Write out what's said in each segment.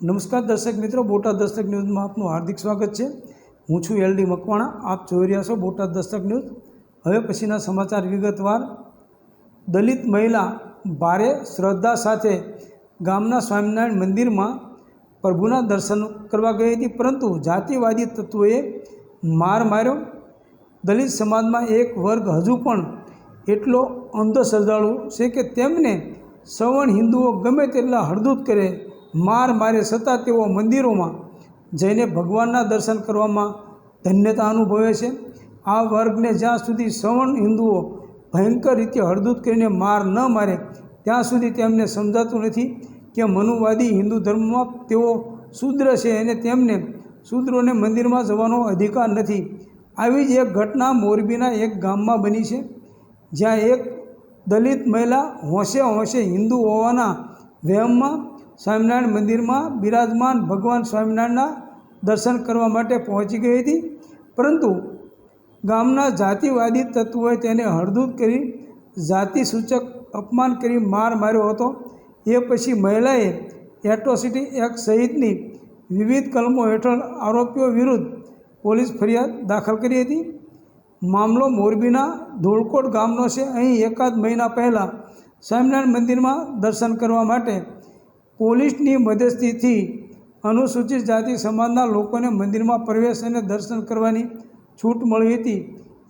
નમસ્કાર દર્શક મિત્રો, બોટાદ દસ્તક ન્યૂઝમાં આપનું હાર્દિક સ્વાગત છે। હું છું એલડી મકવાણા। આપ જોઈ રહ્યા છો બોટાદ દસ્તક ન્યૂઝ। હવે પછીના સમાચાર વિગતવાર। દલિત મહિલા ભારે શ્રદ્ધા સાથે ગામના સ્વામિનારાયણ મંદિરમાં પ્રભુના દર્શન કરવા ગઈ હતી, પરંતુ જાતિવાદી તત્વોએ માર માર્યો। દલિત સમાજમાં એક વર્ગ હજુ પણ એટલો અંધશ્રદ્ધાળુ છે કે તેમને સવર્ણ હિન્દુઓ ગમે તેટલા હળદૂત કરે, માર મારે છતાં તેઓ મંદિરોમાં જઈને ભગવાનના દર્શન કરવામાં ધન્યતા અનુભવે છે। આ વર્ગને જ્યાં સુધી સવર્ણ હિન્દુઓ ભયંકર રીતે હળદૂત કરીને માર ન મારે ત્યાં સુધી તેમને સમજાતું નથી કે મનુવાદી હિન્દુ ધર્મમાં તેઓ શૂદ્ર છે અને તેમને શૂદ્રોને મંદિરમાં જવાનો અધિકાર નથી। આવી જ એક ઘટના મોરબીના એક ગામમાં બની છે, જ્યાં એક દલિત મહિલા હોંશે હોંશે હિન્દુ હોવાના વહેમમાં સ્વામિનારાયણ મંદિરમાં બિરાજમાન ભગવાન સ્વામિનારાયણના દર્શન કરવા માટે પહોંચી ગઈ હતી, પરંતુ ગામના જાતિવાદી તત્વોએ તેને હળદૂત કરી જાતિસૂચક અપમાન કરી માર માર્યો હતો। એ પછી મહિલાએ એટ્રોસિટી એક્ટ સહિતની વિવિધ કલમો હેઠળ આરોપીઓ વિરુદ્ધ પોલીસ ફરિયાદ દાખલ કરી હતી। મામલો મોરબીના ધોળકોટ ગામનો છે। અહીં એકાદ મહિના પહેલાં સ્વામિનારાયણ મંદિરમાં દર્શન કરવા માટે પોલીસની મદદથી અનુસૂચિત જાતિ સમાજના લોકોને મંદિરમાં પ્રવેશ અને દર્શન કરવાની છૂટ મળી હતી।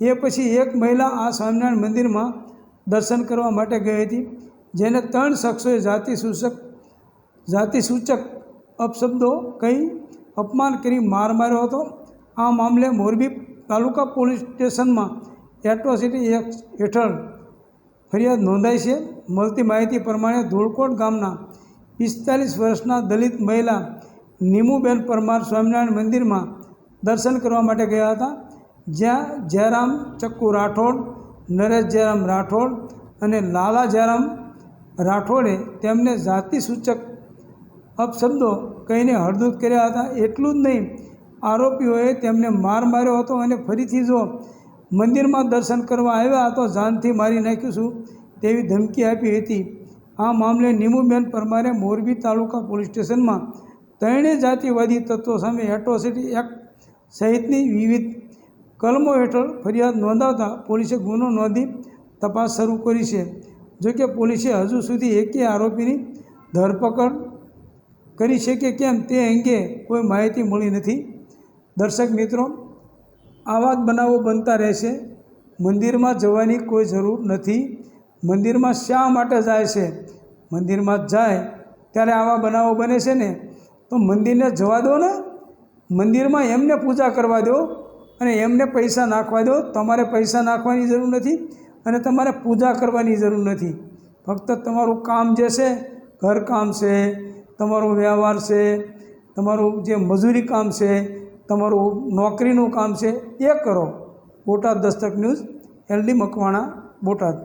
એ પછી એક મહિલા આ સ્વામિનારાયણ મંદિરમાં દર્શન કરવા માટે ગઈ હતી, જેને 3 શખ્સોએ જાતિસૂચક અપશબ્દો કહી અપમાન કરી માર માર્યો હતો। આ મામલે મોરબી તાલુકા પોલીસ સ્ટેશનમાં એટ્રોસિટી એક્ટ હેઠળ ફરિયાદ નોંધાઈ છે। મળતી માહિતી પ્રમાણે ધોળકોટ ગામના 45 વર્ષના દલિત મહિલા નીમુબેન પરમાર સ્વામિનારાયણ મંદિરમાં દર્શન કરવા માટે ગયા હતા, જ્યાં જયરામ ચક્કુ રાઠોડ, નરેશ જયરામ રાઠોડ અને લાલા જયરામ રાઠોડે તેમને જાતિસૂચક અપશબ્દો કહીને હળદૂત કર્યા હતા। એટલું જ નહીં, આરોપીઓએ તેમને માર માર્યો હતો અને ફરીથી જો મંદિરમાં દર્શન કરવા આવ્યા તો જાનથી મારી નાખીશું તેવી ધમકી આપી હતી। આ મામલે નીમુબેન પરમારે મોરબી તાલુકા પોલીસ સ્ટેશનમાં ત્રણેય જાતિવાદી તત્વો સામે એટ્રોસિટી એક્ટ સહિતની વિવિધ કલમો હેઠળ ફરિયાદ નોંધાવતા પોલીસે ગુનો નોંધી તપાસ શરૂ કરી છે। જોકે પોલીસે હજુ સુધી એકેય આરોપીની ધરપકડ કરી છે કે કેમ તે અંગે કોઈ માહિતી મળી નથી। દર્શક મિત્રો, આવા જ બનાવો બનતા રહેશે। મંદિરમાં જવાની કોઈ જરૂર નથી। મંદિરમાં શા માટે જાય છે? મંદિરમાં જાય ત્યારે આવા બનાવો બને છે ને, તો મંદિરને જવા દો ને। મંદિરમાં એમને પૂજા કરવા દો અને એમને પૈસા નાખવા દો। તમારે પૈસા નાખવાની જરૂર નથી અને તમારે પૂજા કરવાની જરૂર નથી। ફક્ત તમારું કામ જે છે, ઘરકામ છે, તમારો વ્યવહાર છે, તમારું જે મજૂરી કામ છે, તમારું નોકરીનું કામ છે, એ કરો। Botad Dastak news, LD Makwana, Botad.